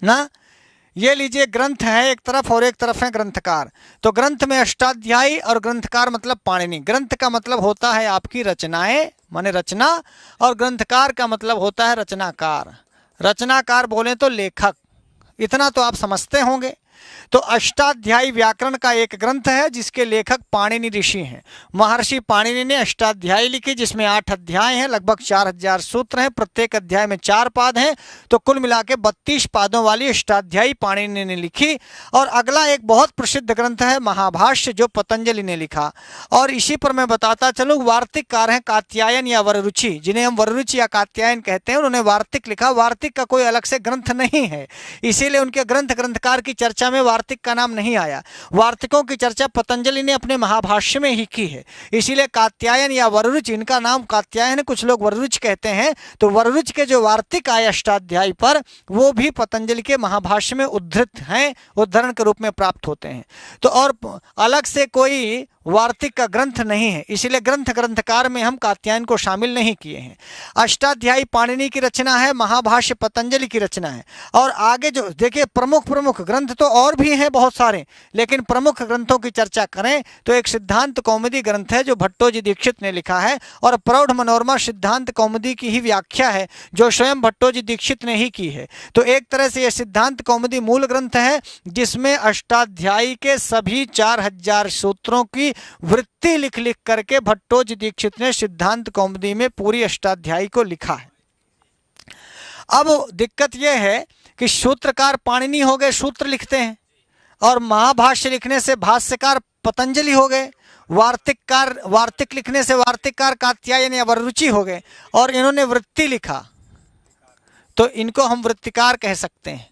ना। ये लीजिए ग्रंथ है एक तरफ और एक तरफ है ग्रंथकार। तो ग्रंथ में अष्टाध्यायी और ग्रंथकार मतलब पाणिनि। ग्रंथ का मतलब होता है आपकी रचनाएं माने रचना, और ग्रंथकार का मतलब होता है रचनाकार। रचनाकार बोले तो लेखक, इतना तो आप समझते होंगे। तो अष्टाध्यायी व्याकरण का एक ग्रंथ है जिसके लेखक पाणिनि ऋषि हैं। महर्षि पाणिनि ने अष्टाध्यायी लिखी जिसमें 8 अध्याय हैं, लगभग 4000 सूत्र हैं, प्रत्येक अध्याय में 4 पाद हैं। तो कुल मिला के 32 पादों वाली अष्टाध्यायी पाणिनि ने लिखी। और अगला एक बहुत प्रसिद्ध ग्रंथ है महाभाष्य, जो पतंजलि ने लिखा। और इसी पर मैं बताता चलूँ, वार्तिककार हैं कात्यायन या वररुचि, जिन्हें हम वररुचि या कात्यायन कहते हैं। उन्होंने वार्तिक लिखा। वार्तिक का कोई अलग से ग्रंथ नहीं है, इसीलिए उनके ग्रंथकार की चर्चा में वार्तिक का नाम नहीं आया। वार्तिकों की चर्चा पतंजलि ने अपने महाभाष्य में ही की है, इसीलिए कात्यायन या वररुच, इनका नाम कात्यायन, कुछ लोग वररुच कहते हैं। तो वररुच के जो वार्तिक आए अष्टाध्यायी पर, वो भी पतंजलि के महाभाष्य में उद्धृत हैं, उद्धरण के रूप में प्राप्त होते हैं। तो और अलग से कोई वार्तिक का ग्रंथ नहीं है, इसीलिए ग्रंथकार में हम कात्यायन को शामिल नहीं किए हैं। अष्टाध्यायी पाणिनि की रचना है, महाभाष्य पतंजलि की रचना है। और आगे जो देखिए प्रमुख ग्रंथ तो और भी हैं बहुत सारे, लेकिन प्रमुख ग्रंथों की चर्चा करें तो एक सिद्धांत कौमुदी ग्रंथ है जो भट्टोजी दीक्षित ने लिखा है, और प्रौढ़ मनोरमा सिद्धांत कौमुदी की ही व्याख्या है जो स्वयं भट्टोजी दीक्षित ने ही की है। तो एक तरह से यह सिद्धांत कौमुदी मूल ग्रंथ है जिसमें अष्टाध्यायी के सभी 4000 सूत्रों की वृत्ति लिख करके भट्टोजी दीक्षित ने सिद्धांत कौमुदी में पूरी अष्टाध्यायी को लिखा है। अब दिक्कत यह है कि सूत्रकार पाणिनि हो गए, सूत्र लिखते हैं, और महाभाष्य लिखने से भाष्यकार पतंजलि हो गए, वार्तिक लिखने से वार्तिककार कात्यायन या वररुचि हो गए, और इन्होंने वृत्ति लिखा तो इनको हम वृत्तिकार कह सकते हैं।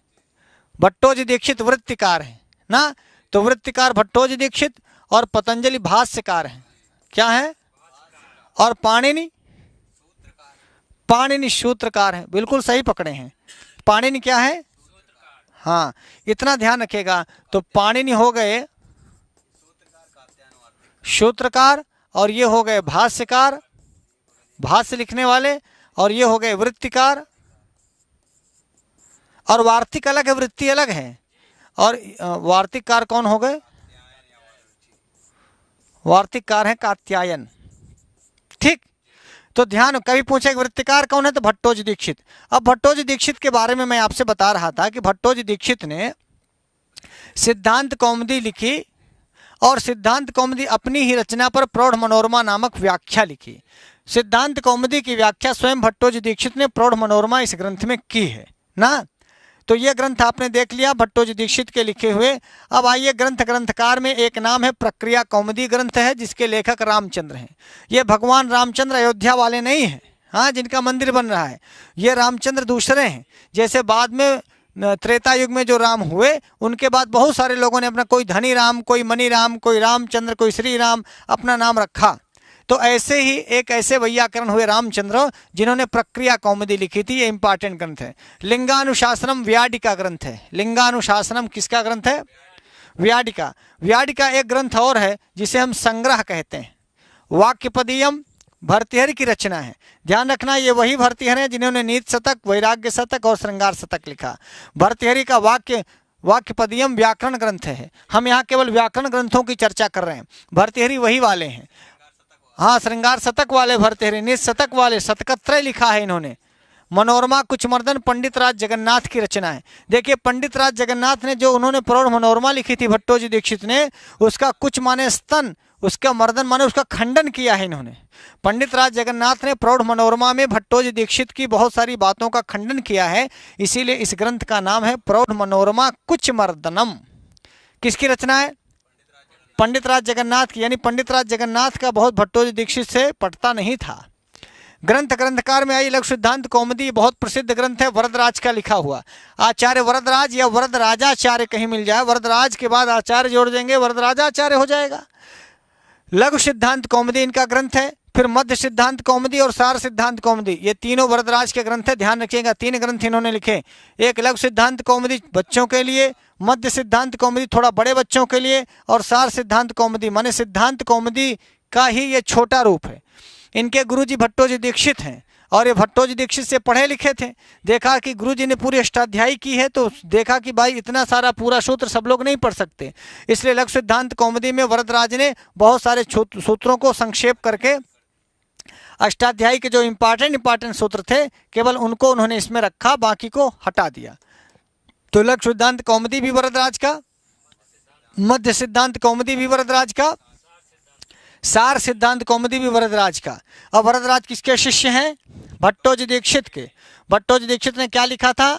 भट्टोजी दीक्षित वृत्तिकार है ना, तो वृत्तिकार भट्टोजी दीक्षित, और पतंजलि भाष्यकार हैं। क्या है? और पाणिनि सूत्रकार हैं। बिल्कुल सही पकड़े हैं। पाणिनि क्या है? हाँ, इतना ध्यान रखिएगा। तो पाणिनि हो गए सूत्रकार, और ये हो गए भाष्यकार, भाष्य लिखने वाले, और ये हो गए वृत्तिकार। और वार्तिक अलग है, वृत्ति अलग है। और वार्तिककार कौन हो गए? वार्तिककार है कात्यायन। ठीक, तो ध्यान, कभी पूछे वृत्तिकार कौन है तो भट्टोजी दीक्षित। अब भट्टोजी दीक्षित के बारे में मैं आपसे बता रहा था कि भट्टोजी दीक्षित ने सिद्धांत कौमुदी लिखी, और सिद्धांत कौमुदी अपनी ही रचना पर प्रौढ़ मनोरमा नामक व्याख्या लिखी। सिद्धांत कौमुदी की व्याख्या स्वयं भट्टोजी दीक्षित ने प्रौढ़ मनोरमा इस ग्रंथ में की है ना। तो ये ग्रंथ आपने देख लिया भट्टोजी दीक्षित के लिखे हुए। अब आइए ग्रंथकार में एक नाम है प्रक्रिया कौमुदी ग्रंथ है, जिसके लेखक रामचंद्र हैं। ये भगवान रामचंद्र अयोध्या वाले नहीं हैं, हाँ, जिनका मंदिर बन रहा है। ये रामचंद्र दूसरे हैं। जैसे बाद में त्रेता युग में जो राम हुए, उनके बाद बहुत सारे लोगों ने अपना, कोई धनी राम, कोई मनी राम, कोई रामचंद्र, कोई श्री राम, अपना नाम रखा। तो ऐसे ही एक ऐसे वैयाकरण हुए रामचंद्र जिन्होंने प्रक्रिया कौमुदी लिखी थी। ये इंपॉर्टेंट ग्रंथ है। लिंगानुशासनम व्याडिका ग्रंथ है। लिंगानुशासनम किसका ग्रंथ है? व्याडिका। व्याडिका एक ग्रंथ और है जिसे हम संग्रह कहते हैं। वाक्यपदीयम भर्तृहरि की रचना है। ध्यान रखना, ये वही भर्तृहरि हैं जिन्होंने नीति शतक, वैराग्य शतक और श्रृंगार शतक लिखा। भर्तृहरि का वाक्यपदीयम व्याकरण ग्रंथ है। हम यहाँ केवल व्याकरण ग्रंथों की चर्चा कर रहे हैं। भर्तृहरि वही वाले हैं, हाँ, श्रृंगार शतक वाले भर्तृहरि, नीति शतक वाले, शतकत्रय लिखा है इन्होंने। मनोरमा कुचमर्दन पंडित राज जगन्नाथ की रचना है। देखिए पंडित राज जगन्नाथ ने जो उन्होंने प्रौढ़ मनोरमा लिखी थी भट्टोजी दीक्षित ने, उसका कुच माने स्तन, उसका मर्दन माने उसका खंडन किया है इन्होंने। पंडित राज जगन्नाथ ने प्रौढ़ मनोरमा में भट्टोजी दीक्षित की बहुत सारी बातों का खंडन किया है, इसीलिए इस ग्रंथ का नाम है प्रौढ़ मनोरमा कुचमर्दनम। किसकी रचना है? पंडित राज जगन्नाथ की। यानी पंडित राज जगन्नाथ का बहुत भट्टोजी दीक्षित से पटता नहीं था। ग्रंथकार में आई लघु सिद्धांत कौमुदी बहुत प्रसिद्ध ग्रंथ है, वरदराज का लिखा हुआ। आचार्य वरदराज या वरदराजाचार्य कहीं मिल जाए, वरदराज के बाद आचार्य जोड़ देंगे, वरदराजाचार्य हो जाएगा। लघु सिद्धांत कौमुदी इनका ग्रंथ है। फिर मध्य सिद्धांत कौमुदी और सार सिद्धांत कौमुदी, ये तीनों वरदराज के ग्रंथ है। ध्यान रखिएगा, 3 ग्रंथ इन्होंने लिखे। एक लघु सिद्धांत कौमुदी बच्चों के लिए, मध्य सिद्धांत कौमुदी थोड़ा बड़े बच्चों के लिए, और सार सिद्धांत कौमुदी माने सिद्धांत कौमुदी का ही ये छोटा रूप है। इनके गुरुजी भट्टोजी दीक्षित हैं। और ये भट्टोजी दीक्षित से पढ़े लिखे थे। देखा कि गुरुजी ने पूरी अष्टाध्यायी की है, तो देखा कि भाई इतना सारा पूरा सूत्र सब लोग नहीं पढ़ सकते, इसलिए लघु सिद्धांत कौमुदी में वरदराज ने बहुत सारे सूत्रों को संक्षेप करके अष्टाध्यायी के जो इंपॉर्टेंट सूत्र थे केवल उनको उन्होंने इसमें रखा, बाकी को हटा दिया। तो लघु सिद्धांत कौमुदी भी वरदराज का, मध्य सिद्धांत कौमुदी भी वरदराज का, सार सिद्धांत कौमुदी भी वरदराज का। अब वरदराज किसके शिष्य हैं? भट्टोजी दीक्षित के। भट्टोजी दीक्षित ने क्या लिखा था?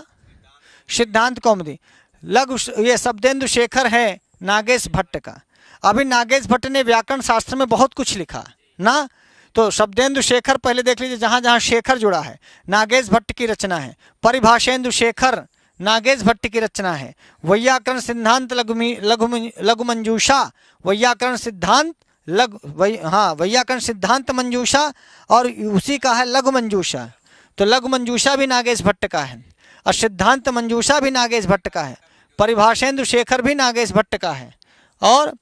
सिद्धांत कौमुदी। लघु ये शब्देंदु शेखर है नागेश भट्ट का। अभी नागेश भट्ट ने व्याकरण शास्त्र में बहुत कुछ लिखा ना, तो शब्देंदु शेखर पहले देख लीजिए, जहाँ जहाँ शेखर जुड़ा है नागेश भट्ट की रचना है। परिभाषेंदु शेखर नागेश भट्ट की रचना है। वैयाकरण सिद्धांत लघु मंजूषा, वैयाकरण सिद्धांत वैयाकरण सिद्धांत मंजूषा, और उसी का है लघु मंजूषा। तो लघु मंजूषा भी नागेश भट्ट का है, और सिद्धांत मंजूषा भी नागेश भट्ट का है। परिभाषेंदु शेखर भी नागेश भट्ट का है। और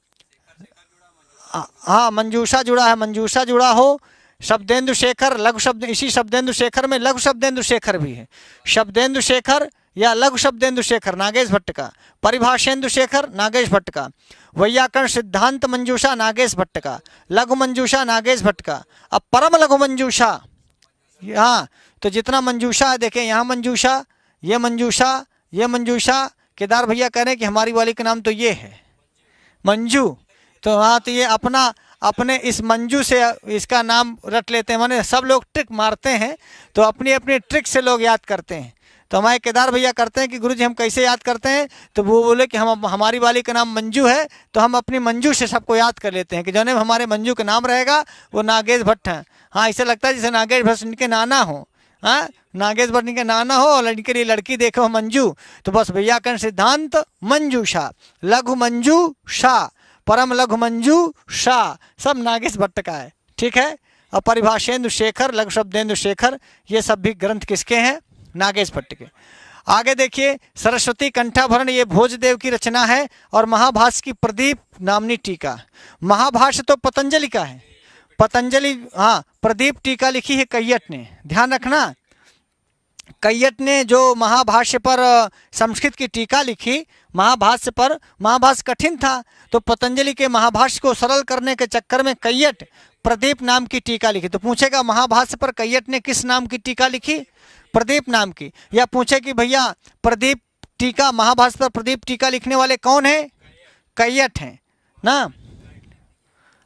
हाँ, मंजूषा जुड़ा है, मंजूषा जुड़ा हो। शब्देंदु शेखर लघु शब्द, इसी शब्देंदु शेखर में लघु शब्देंदु शेखर भी है। शब्देंदु शेखर या लघु शब्देंदु शेखर नागेश भट्ट का, परिभाषेंदु शेखर नागेश भट्ट का, वैयाकरण सिद्धांत मंजूषा नागेश भट्ट का, लघु मंजूषा नागेश भट्ट का। अब परम लघु मंजूषा, हाँ, तो जितना मंजूषा है देखें, यहाँ मंजूषा, ये मंजूषा, ये मंजूषा। केदार भैया कह रहे हैं कि हमारी वाली का नाम तो ये है मंजू। तो हाँ, तो ये अपने इस मंजू से इसका नाम रट लेते हैं, माने सब लोग ट्रिक मारते हैं, तो अपनी अपनी ट्रिक से लोग याद करते हैं। तो हमारे केदार भैया करते हैं कि गुरुजी हम कैसे याद करते हैं, तो वो बोले कि हमारी वाली का नाम मंजू है, तो हम अपनी मंजू से सबको याद कर लेते हैं कि जो ने हमारे मंजू का नाम रहेगा वो नागेश भट्ट हैं। हाँ, ऐसा लगता है जैसे नागेश भट्ट इनके नाना हो। हाँ, नागेश भट्ट इनके नाना हो और इनके लिए लड़की देखो मंजू। तो बस वैयाकरण सिद्धांत मंजूषा, लघु मंजूषा, परम लघु मंजूषा, सब नागेश भट्ट का है। ठीक है। और परिभाषेंदु शेखर, लघु शब्देंदु शेखर, ये सब भी ग्रंथ किसके हैं? नागेश भट्ट के। आगे देखिए, सरस्वती कंठाभरण, ये भोजदेव की रचना है। और महाभाष्य की प्रदीप नामनी टीका। महाभाष्य तो पतंजलि का है, पतंजलि, हाँ, प्रदीप टीका लिखी है कैयट ने। ध्यान रखना, कैयट ने जो महाभाष्य पर संस्कृत की टीका लिखी, महाभाष्य पर, महाभाष्य कठिन था, तो पतंजलि के महाभाष्य को सरल करने के चक्कर में कैयट प्रदीप नाम की टीका लिखी। तो पूछेगा महाभाष्य पर कैयट ने किस नाम की टीका लिखी? प्रदीप नाम की। या पूछे कि भैया प्रदीप टीका, महाभाष्य पर प्रदीप टीका लिखने वाले कौन है? कैयट हैं ना।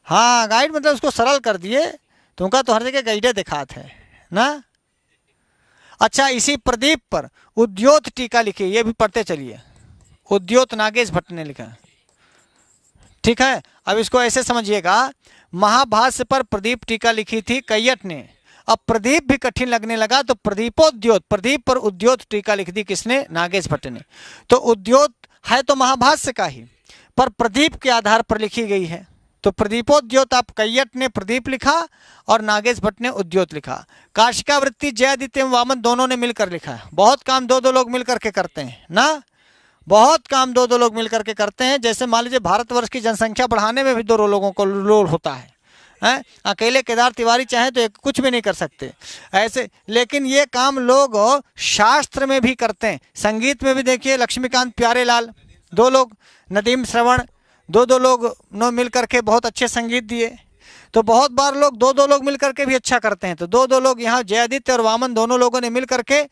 हाँ, गाइड मतलब उसको सरल कर दिए, तुमका तो हर जगह गाइडे दिखात है ना। अच्छा, इसी प्रदीप पर उद्योत टीका लिखी, ये भी पढ़ते चलिए। उद्योत नागेश भट्ट ने लिखा। ठीक है। अब इसको ऐसे समझिएगा, महाभाष्य पर प्रदीप टीका लिखी थी कैयट ने। अब प्रदीप भी कठिन लगने लगा तो प्रदीपोद्योत, प्रदीप पर उद्योत टीका लिख दी किसने? नागेश भट्ट ने। तो उद्योत है तो महाभाष्य का ही, पर प्रदीप के आधार पर लिखी गई है। तो प्रदीपोद्योत, आप कैयट ने प्रदीप लिखा और नागेश भट्ट ने उद्योत लिखा। काशिकावृत्ति जयादित्य वामन दोनों ने मिलकर लिखा है। बहुत काम दो दो लोग मिलकर के करते हैं ना, बहुत काम दो दो लोग मिलकर के करते हैं। जैसे मान लीजिए भारतवर्ष की जनसंख्या बढ़ाने में भी दो लोगों को रोल होता है। अकेले केदार तिवारी चाहे तो कुछ भी नहीं कर सकते ऐसे, लेकिन ये काम लोग शास्त्र में भी करते हैं। संगीत में भी देखिए, लक्ष्मीकांत प्यारेलाल, दो लोग, नदीम श्रवण, दो लोग नो मिल करके बहुत अच्छे संगीत दिए। तो बहुत बार लोग दो लोग मिल करके भी अच्छा करते हैं। तो दो लोग यहाँ जयादित्य और वामन दोनों लोगों ने मिल करके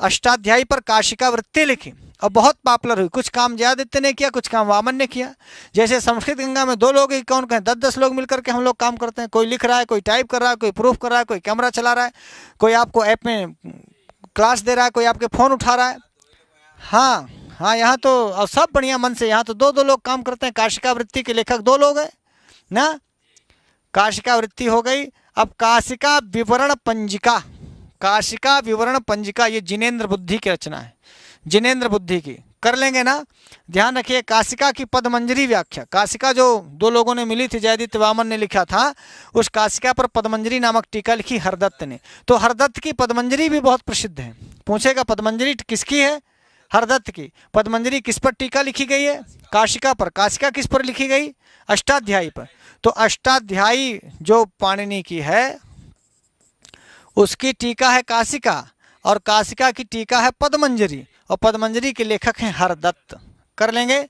अष्टाध्यायी पर काशिकावृत्ति लिखी और बहुत पॉपुलर हुई। कुछ काम जयादित्य ने किया, कुछ काम वामन ने किया। जैसे संस्कृत गंगा में दो लोग ही कौन कहें, 10-10 लोग मिलकर के हम लोग काम करते हैं। कोई लिख रहा है, कोई टाइप कर रहा है, कोई प्रूफ कर रहा है, कोई कैमरा चला रहा है, कोई आपको ऐप में क्लास दे रहा है, कोई आपके फ़ोन उठा रहा है। हाँ हाँ, यहाँ तो और सब बढ़िया मन से, यहाँ तो दो लोग काम करते हैं। काशिकावृत्ति के लेखक 2 लोग हैं ना। काशिकावृत्ति हो गई। अब काशिका विवरण पंजिका, काशिका विवरण पंजिका, ये जिनेन्द्र बुद्धि की रचना है। जिनेन्द्र बुद्धि की कर लेंगे ना। ध्यान रखिए, काशिका की पदमंजरी व्याख्या, काशिका जो 2 लोगों ने मिली थी, जयदीत्य वामन ने लिखा था, उस काशिका पर पदमंजरी नामक टीका लिखी हरदत्त ने। तो हरदत्त की पदमंजरी भी बहुत प्रसिद्ध है। पूछेगा पदमंजरी किसकी है? हरदत्त की। पदमंजरी किस पर टीका लिखी गई है? काशिका पर। काशिका किस पर लिखी गई? अष्टाध्यायी पर। तो अष्टाध्यायी जो पाणिनि की है उसकी टीका है काशिका, और काशिका की टीका है पद्मंजरी, और पद्मंजरी के लेखक हैं हरदत्त। कर लेंगे।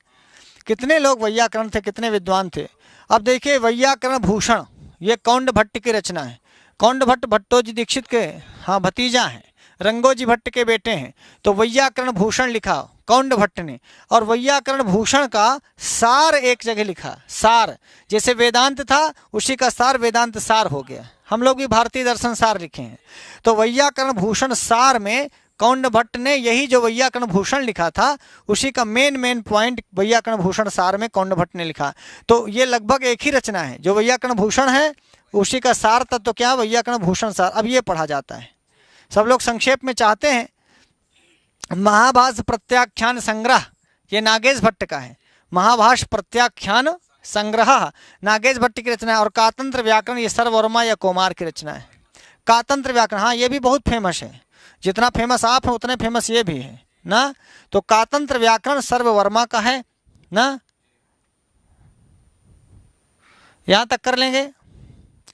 कितने लोग वैयाकरण थे, कितने विद्वान थे। अब देखिए वैयाकरण भूषण, ये कौंड भट्ट की रचना है। कौंड भट्ट भट्टोजी दीक्षित के हाँ भतीजा हैं, रंगोजी भट्ट के बेटे हैं। तो वैयाकरण भूषण लिखा कौंड भट्ट ने, और वैयाकरण भूषण का सार एक जगह लिखा। सार जैसे वेदांत था उसी का सार वेदांत सार हो गया। हम लोग भी भारतीय दर्शन सार लिखे हैं। तो वैयाकरण भूषण सार में कौंड भट्ट ने यही जो वैयाकरण भूषण लिखा था उसी का मेन पॉइंट वैयाकरण भूषण सार में कौंड भट्ट ने लिखा। तो ये लगभग एक ही रचना है। जो वैयाकरण भूषण है उसी का सार तत्व क्या, वैयाकरण भूषण सार। अब ये पढ़ा जाता है। सब लोग संक्षेप में चाहते हैं। महाभाष्य प्रत्याख्यान संग्रह, ये नागेश भट्ट का है। महाभाष्य प्रत्याख्यान संग्रह नागेश भट्ट की रचना है। और कातंत्र व्याकरण ये सर्ववर्मा या कोमार की रचना है। कातंत्र व्याकरण हाँ ये भी बहुत फेमस है। जितना फेमस आप हैं उतने फेमस ये भी है ना। तो कातंत्र व्याकरण सर्ववर्मा का है ना। यहां तक कर लेंगे।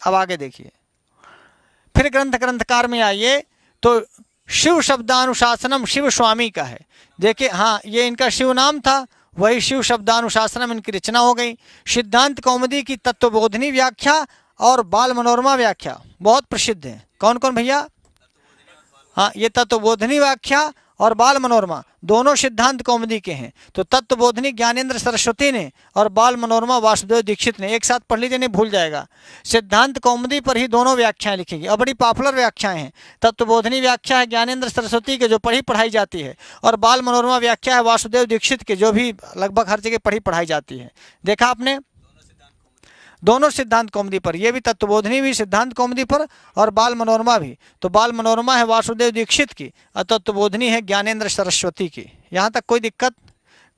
अब आगे देखिए, फिर ग्रंथकार में आइए तो शिव शब्दानुशासनम शिव स्वामी का है। देखिए हाँ ये इनका शिव नाम था, वही शिव शब्दानुशासनम इनकी रचना हो गई। सिद्धांत कौमुदी की तत्वबोधिनी व्याख्या और बाल मनोरमा व्याख्या बहुत प्रसिद्ध है। कौन कौन भैया? हाँ ये तत्वबोधिनी व्याख्या और बाल मनोरमा दोनों सिद्धांत कौमुदी के हैं। तो तत्वबोधिनी ज्ञानेंद्र सरस्वती ने और बाल मनोरमा वासुदेव दीक्षित ने। एक साथ पढ़ लीजिए नहीं भूल जाएगा। सिद्धांत कौमुदी पर ही दोनों व्याख्याएं लिखेंगी और बड़ी पॉपुलर व्याख्याएं हैं। तत्वबोधिनी व्याख्या है ज्ञानेंद्र सरस्वती के जो पढ़ाई जाती है, और बाल मनोरमा व्याख्या है वासुदेव दीक्षित के जो भी लगभग हर जगह पढ़ाई जाती है। देखा आपने, दोनों सिद्धांत कौमुदी पर। ये भी तत्वबोधिनी भी सिद्धांत कौमुदी पर और बाल मनोरमा भी। तो बाल मनोरमा है वासुदेव दीक्षित की और तत्वबोधिनी है ज्ञानेंद्र सरस्वती की। यहाँ तक कोई दिक्कत?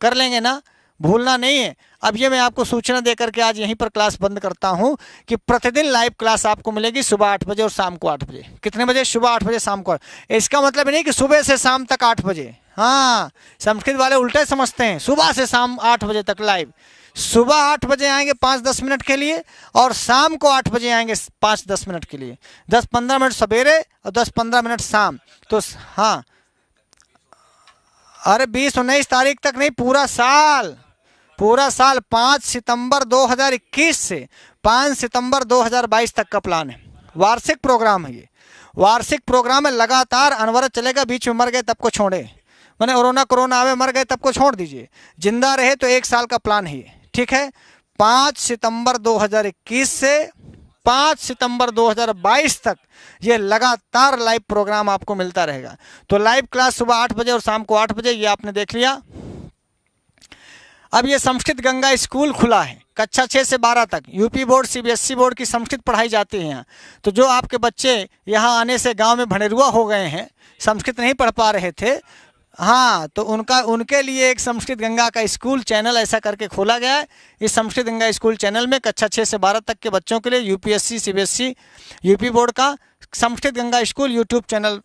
कर लेंगे ना, भूलना नहीं है। अब ये मैं आपको सूचना देकर के आज यहीं पर क्लास बंद करता हूँ कि प्रतिदिन लाइव क्लास आपको मिलेगी सुबह 8 बजे और शाम को 8 बजे। कितने बजे? सुबह 8 बजे, शाम को 8। इसका मतलब नहीं कि सुबह से शाम तक 8 बजे। हाँ संस्कृत वाले उल्टे समझते हैं। सुबह से शाम 8 बजे तक लाइव। सुबह 8 बजे आएंगे 5-10 मिनट के लिए, और शाम को 8 बजे आएंगे 5-10 मिनट के लिए। 10-15 मिनट सवेरे और 10-15 मिनट शाम। तो हाँ अरे 20-19 तारीख तक नहीं, पूरा साल। 5 सितंबर 2021 से 5 सितंबर 2022 तक का प्लान है। वार्षिक प्रोग्राम है ये। वार्षिक प्रोग्राम है, लगातार अनवरत चलेगा। बीच में मर गए तब को छोड़े, मैंने कोरोना आवे मर गए तब को छोड़ दीजिए। जिंदा रहे तो 1 साल का प्लान है ये। ठीक है, 5 सितंबर 2021 से 5 सितंबर 2022 तक ये लगातार लाइव प्रोग्राम आपको मिलता रहेगा। तो लाइव क्लास सुबह 8 बजे और शाम को 8 बजे, ये आपने देख लिया। अब ये संस्कृत गंगा स्कूल खुला है कक्षा 6 से 12 तक। यूपी बोर्ड सीबीएसई बोर्ड की संस्कृत पढ़ाई जाती है यहाँ। तो जो आपके बच्चे यहाँ आने से गांव में भनेरुआ हो गए हैं, संस्कृत नहीं पढ़ पा रहे थे, हाँ तो उनके लिए एक संस्कृत गंगा का स्कूल चैनल ऐसा करके खोला गया है। इस संस्कृत गंगा स्कूल चैनल में कक्षा 6 से 12 तक के बच्चों के लिए यूपीएससी सीबीएसई यूपी बोर्ड का Sanskrit Ganga school YouTube channel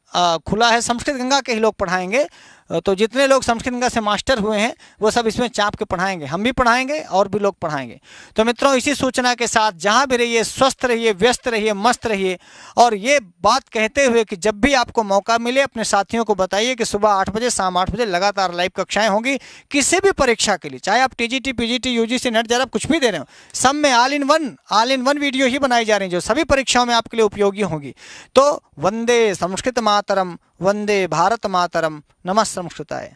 खुला है। संस्कृत गंगा के ही लोग पढ़ाएंगे। तो जितने लोग संस्कृत गंगा से मास्टर हुए हैं वो सब इसमें चाप के पढ़ाएंगे। हम भी पढ़ाएंगे और भी लोग पढ़ाएंगे। तो मित्रों इसी सूचना के साथ जहाँ भी रहिए स्वस्थ रहिए, व्यस्त रहिए, मस्त रहिए। और ये बात कहते हुए कि जब भी आपको मौका मिले अपने साथियों को बताइए कि सुबह 8 बजे शाम 8 बजे लगातार लाइव कक्षाएं होंगी किसी भी परीक्षा के लिए, चाहे आप टीजीटी पीजीटी यूजीसी नेट जरा कुछ भी दे रहे हो, सब में ऑल इन वन वीडियो ही बनाई जा रही है जो सभी परीक्षाओं में आपके लिए उपयोगी होंगी। तो वंदे संस्कृत मातरम, वंदे भारत मातरम, नमः संस्कृताय।